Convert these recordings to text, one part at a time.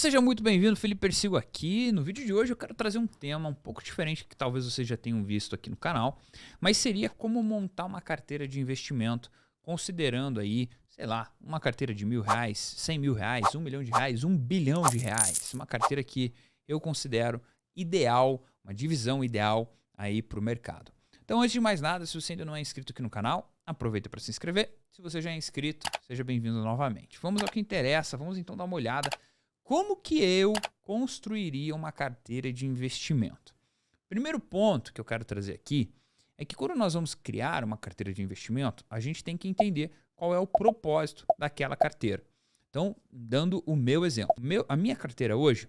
Seja muito bem-vindo, Felipe Persigo aqui. No vídeo de hoje eu quero trazer um tema um pouco diferente que talvez vocês já tenham visto aqui no canal, mas seria como montar uma carteira de investimento considerando aí, sei lá, uma carteira de R$ 1.000, R$ 100.000, R$ 1 milhão, R$ 1 bilhão, uma carteira que eu considero ideal, uma divisão ideal aí para o mercado. Então, antes de mais nada, se você ainda não é inscrito aqui no canal, aproveita para se inscrever. Se você já é inscrito, seja bem-vindo novamente. Vamos ao que interessa, vamos então dar uma olhada. Como que eu construiria uma carteira de investimento? Primeiro ponto que eu quero trazer aqui é que quando nós vamos criar uma carteira de investimento, a gente tem que entender qual é o propósito daquela carteira. Então, dando o meu exemplo. A minha carteira hoje,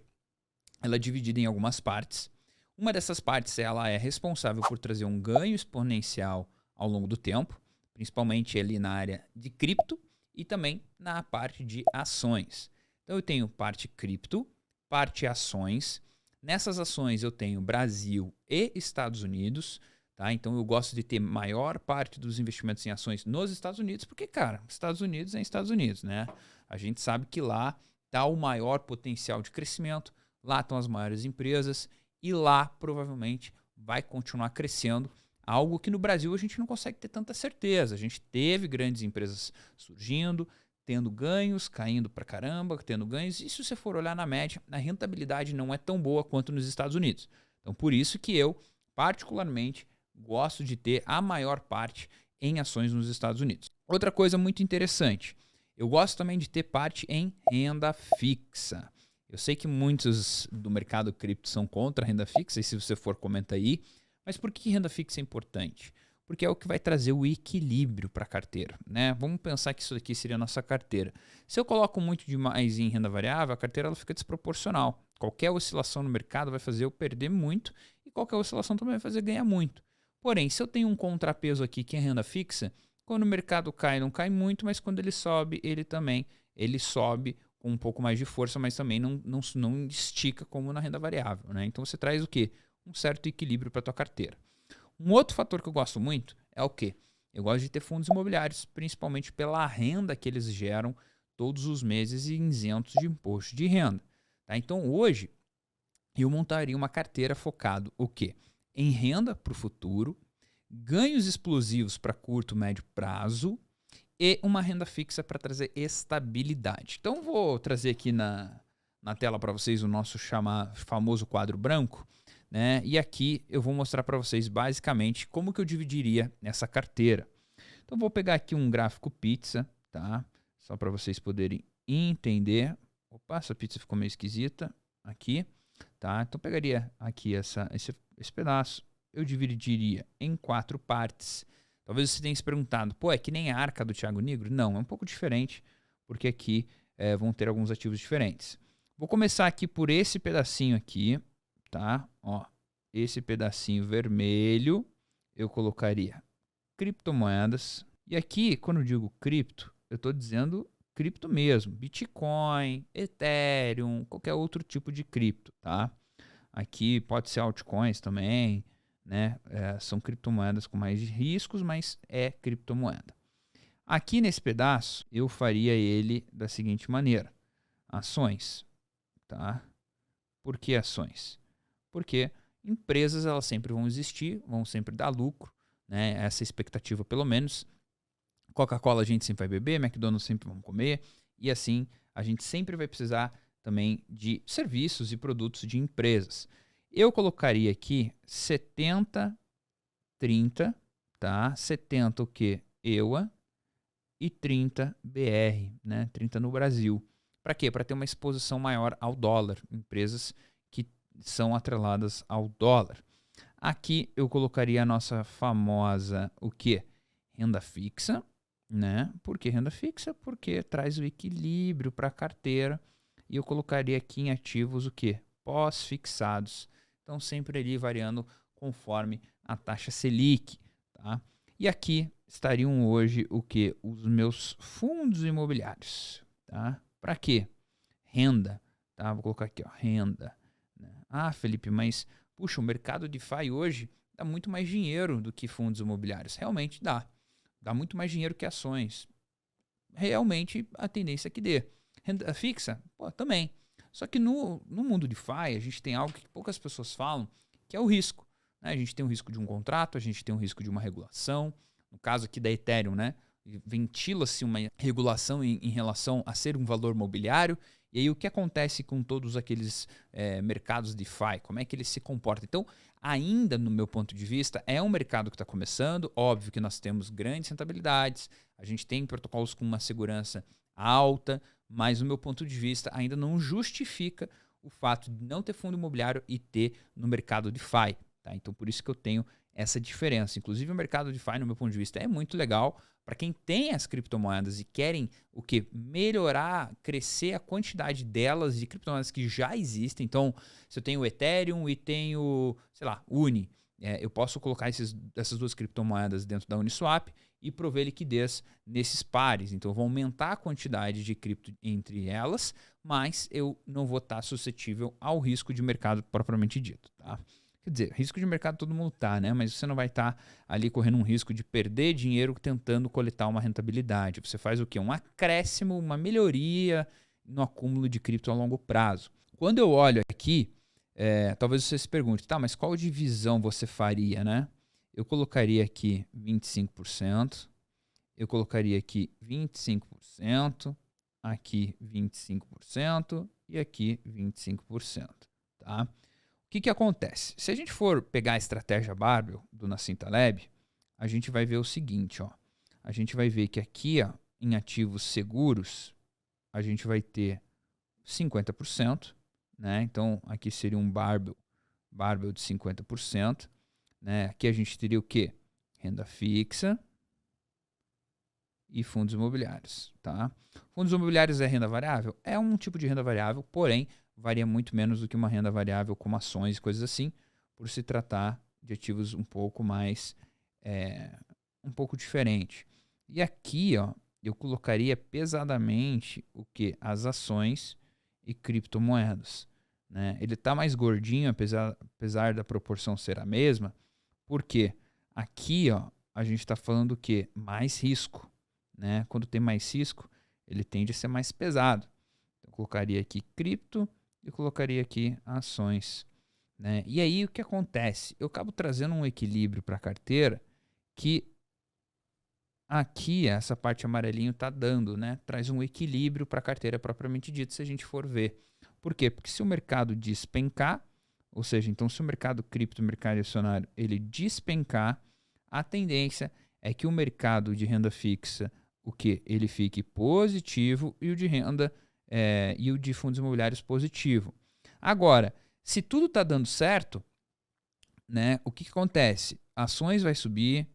ela é dividida em algumas partes. Uma dessas partes ela é responsável por trazer um ganho exponencial ao longo do tempo, principalmente ali na área de cripto e também na parte de ações. Então eu tenho parte cripto, parte ações. Nessas ações eu tenho Brasil e Estados Unidos. Tá? Então eu gosto de ter maior parte dos investimentos em ações nos Estados Unidos, porque, cara, Estados Unidos é Estados Unidos, né? A gente sabe que lá está o maior potencial de crescimento, lá estão as maiores empresas e lá provavelmente vai continuar crescendo. Algo que no Brasil a gente não consegue ter tanta certeza. A gente teve grandes empresas surgindo, tendo ganhos, caindo pra caramba, tendo ganhos. E se você for olhar na média, a rentabilidade não é tão boa quanto nos Estados Unidos. Então, por isso que eu, particularmente, gosto de ter a maior parte em ações nos Estados Unidos. Outra coisa muito interessante, eu gosto também de ter parte em renda fixa. Eu sei que muitos do mercado cripto são contra a renda fixa, e se você for, comenta aí. Mas por que renda fixa é importante? Porque é o que vai trazer o equilíbrio para a carteira, né? Vamos pensar que isso aqui seria a nossa carteira. Se eu coloco muito demais em renda variável, a carteira ela fica desproporcional. Qualquer oscilação no mercado vai fazer eu perder muito e qualquer oscilação também vai fazer ganhar muito. Porém, se eu tenho um contrapeso aqui que é renda fixa, quando o mercado cai, não cai muito, mas quando ele sobe, ele sobe com um pouco mais de força, mas também não estica como na renda variável, né? Então você traz o quê? Um certo equilíbrio para a tua carteira. Um outro fator que eu gosto muito é o quê? Eu gosto de ter fundos imobiliários, principalmente pela renda que eles geram todos os meses e isentos de imposto de renda. Tá? Então hoje eu montaria uma carteira focado o quê? Em renda para o futuro, ganhos explosivos para curto, médio prazo e uma renda fixa para trazer estabilidade. Então vou trazer aqui na tela para vocês o nosso famoso quadro branco. Né? E aqui eu vou mostrar para vocês basicamente como que eu dividiria essa carteira. Então vou pegar aqui um gráfico pizza, tá? Só para vocês poderem entender. Opa, essa pizza ficou meio esquisita aqui, tá? Então pegaria aqui esse pedaço, eu dividiria em 4 partes. Talvez você tenha se perguntado, pô, é que nem a arca do Thiago Nigro? Não, é um pouco diferente, porque aqui vão ter alguns ativos diferentes. Vou começar aqui por esse pedacinho aqui, tá? Ó, esse pedacinho vermelho eu colocaria criptomoedas. E aqui, quando eu digo cripto, eu estou dizendo cripto mesmo, Bitcoin, Ethereum, qualquer outro tipo de cripto, tá? Aqui pode ser altcoins também, né? São criptomoedas com mais riscos, mas é criptomoeda. Aqui nesse pedaço eu faria ele da seguinte maneira: ações, tá? Por que ações? Porque empresas elas sempre vão existir, vão sempre dar lucro, né? Essa expectativa pelo menos. Coca-Cola a gente sempre vai beber, McDonald's sempre vamos comer, e assim a gente sempre vai precisar também de serviços e produtos de empresas. Eu colocaria aqui 70, 30, tá? 70 o quê? EUA e 30 BR, né? 30 no Brasil. Para quê? Para ter uma exposição maior ao dólar, empresas que são atreladas ao dólar. Aqui eu colocaria a nossa famosa, o quê? Renda fixa, né? Por que renda fixa? Porque traz o equilíbrio para a carteira. E eu colocaria aqui em ativos o quê? Pós-fixados. Então sempre ali variando conforme a taxa Selic, tá? E aqui estariam hoje o quê? Os meus fundos imobiliários, tá? Para quê? Renda, tá? Vou colocar aqui, ó, renda. Né? Ah, Felipe, mas puxa, o mercado de DeFi hoje dá muito mais dinheiro do que fundos imobiliários. Realmente dá. Dá muito mais dinheiro que ações. Realmente a tendência é que dê. Renda fixa? Pô, também. Só que no mundo DeFi, a gente tem algo que poucas pessoas falam, que é o risco. Né? A gente tem o risco de um contrato, a gente tem o risco de uma regulação. No caso aqui da Ethereum, né? Ventila-se uma regulação em relação a ser um valor mobiliário. E aí o que acontece com todos aqueles mercados DeFi? Como é que eles se comportam? Então, ainda no meu ponto de vista, é um mercado que está começando. Óbvio que nós temos grandes rentabilidades, a gente tem protocolos com uma segurança alta, mas no meu ponto de vista ainda não justifica o fato de não ter fundo imobiliário e ter no mercado DeFi. Tá? Então, por isso que eu tenho essa diferença. Inclusive, o mercado DeFi, no meu ponto de vista, é muito legal para quem tem as criptomoedas e querem o que? Melhorar, crescer a quantidade delas, de criptomoedas que já existem. Então, se eu tenho o Ethereum e tenho, sei lá, Uni, eu posso colocar essas duas criptomoedas dentro da Uniswap e prover liquidez nesses pares. Então, eu vou aumentar a quantidade de cripto entre elas, mas eu não vou estar suscetível ao risco de mercado propriamente dito, tá? Quer dizer, risco de mercado todo mundo tá, né? Mas você não vai estar ali correndo um risco de perder dinheiro tentando coletar uma rentabilidade. Você faz o quê? Um acréscimo, uma melhoria no acúmulo de cripto a longo prazo. Quando eu olho aqui, talvez você se pergunte, tá, mas qual divisão você faria, né? Eu colocaria aqui 25%, eu colocaria aqui 25%, aqui 25% e aqui 25%, tá? O que acontece? Se a gente for pegar a estratégia Barbell do Nassim Taleb, a gente vai ver o seguinte, ó. A gente vai ver que aqui, ó, em ativos seguros, a gente vai ter 50%, né? Então, aqui seria um Barbell de 50%, né? Aqui a gente teria o quê? Renda fixa e fundos imobiliários, tá? Fundos imobiliários é renda variável? É um tipo de renda variável, porém, varia muito menos do que uma renda variável como ações e coisas assim, por se tratar de ativos um pouco mais, um pouco diferente. E aqui, ó, eu colocaria pesadamente o que? As ações e criptomoedas. Né? Ele está mais gordinho, apesar da proporção ser a mesma, porque aqui, ó, a gente está falando o quê? Mais risco. Né? Quando tem mais risco, ele tende a ser mais pesado. Eu colocaria aqui cripto e colocaria aqui ações. Né? E aí o que acontece? Eu acabo trazendo um equilíbrio para a carteira que aqui essa parte amarelinho está dando, né? Traz um equilíbrio para a carteira propriamente dita, se a gente for ver. Por quê? Porque se o mercado despencar, ou seja, então se o mercado cripto, o mercado acionário, ele despencar, a tendência é que o mercado de renda fixa, o que? Ele fique positivo e o de renda e o de fundos imobiliários positivo. Agora, se tudo está dando certo, né, o que acontece? Ações vai subir,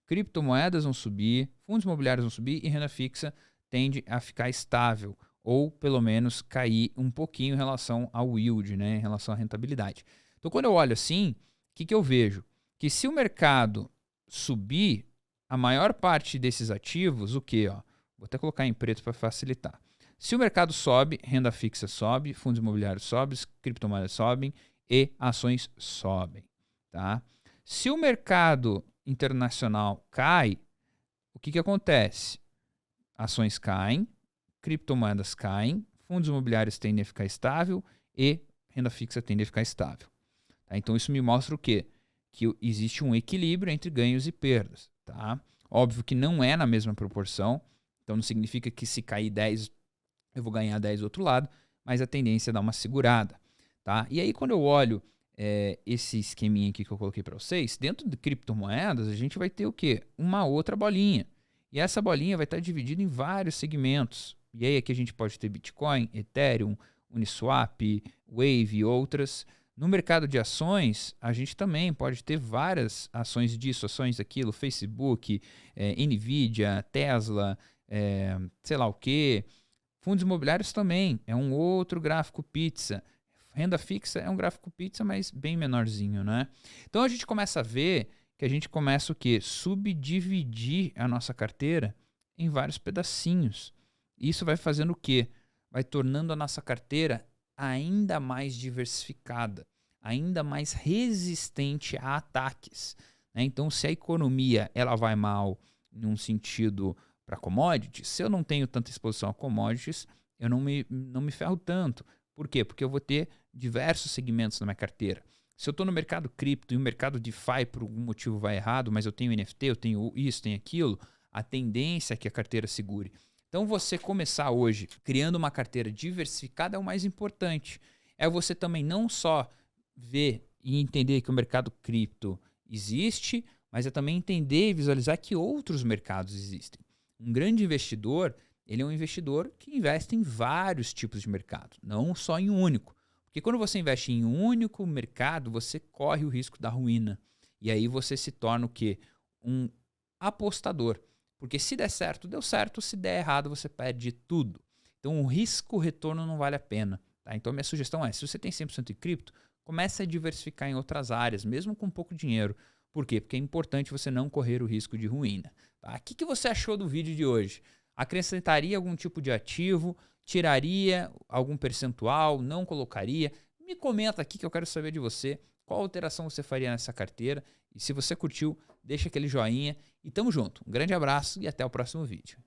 criptomoedas vão subir, fundos imobiliários vão subir e renda fixa tende a ficar estável ou pelo menos cair um pouquinho em relação ao yield, né, em relação à rentabilidade. Então, quando eu olho assim, o que eu vejo? Que se o mercado subir, a maior parte desses ativos, o que? Vou até colocar em preto para facilitar. Se o mercado sobe, renda fixa sobe, fundos imobiliários sobem, criptomoedas sobem e ações sobem. Tá? Se o mercado internacional cai, o que acontece? Ações caem, criptomoedas caem, fundos imobiliários tendem a ficar estável e renda fixa tende a ficar estável. Tá? Então isso me mostra o quê? Que existe um equilíbrio entre ganhos e perdas. Tá? Óbvio que não é na mesma proporção, então não significa que se cair 10, eu vou ganhar 10 do outro lado, mas a tendência é dar uma segurada. Tá? E aí quando eu olho esse esqueminha aqui que eu coloquei para vocês, dentro de criptomoedas a gente vai ter o quê? Uma outra bolinha. E essa bolinha vai estar dividida em vários segmentos. E aí aqui a gente pode ter Bitcoin, Ethereum, Uniswap, Wave e outras. No mercado de ações, a gente também pode ter várias ações disso, ações daquilo, Facebook, Nvidia, Tesla, sei lá o quê. Fundos imobiliários também, é um outro gráfico pizza. Renda fixa é um gráfico pizza, mas bem menorzinho, né? Então a gente começa a ver que a gente começa o quê? Subdividir a nossa carteira em vários pedacinhos. Isso vai fazendo o quê? Vai tornando a nossa carteira ainda mais diversificada, ainda mais resistente a ataques. Né? Então, se a economia ela vai mal num sentido para commodities, se eu não tenho tanta exposição a commodities, eu não me ferro tanto. Por quê? Porque eu vou ter diversos segmentos na minha carteira. Se eu estou no mercado cripto e o mercado DeFi por algum motivo vai errado, mas eu tenho NFT, eu tenho isso, tenho aquilo, a tendência é que a carteira segure. Então você começar hoje criando uma carteira diversificada é o mais importante. É você também não só ver e entender que o mercado cripto existe, mas é também entender e visualizar que outros mercados existem. Um grande investidor, ele é um investidor que investe em vários tipos de mercado, não só em um único. Porque quando você investe em um único mercado, você corre o risco da ruína. E aí você se torna o quê? Um apostador. Porque se der certo, deu certo. Se der errado, você perde tudo. Então o risco-retorno não vale a pena. Tá? Então minha sugestão é, se você tem 100% em cripto, comece a diversificar em outras áreas, mesmo com pouco dinheiro. Por quê? Porque é importante você não correr o risco de ruína. Tá? O que você achou do vídeo de hoje? Acrescentaria algum tipo de ativo? Tiraria algum percentual? Não colocaria? Me comenta aqui que eu quero saber de você. Qual alteração você faria nessa carteira? E se você curtiu, deixa aquele joinha. E tamo junto. Um grande abraço e até o próximo vídeo.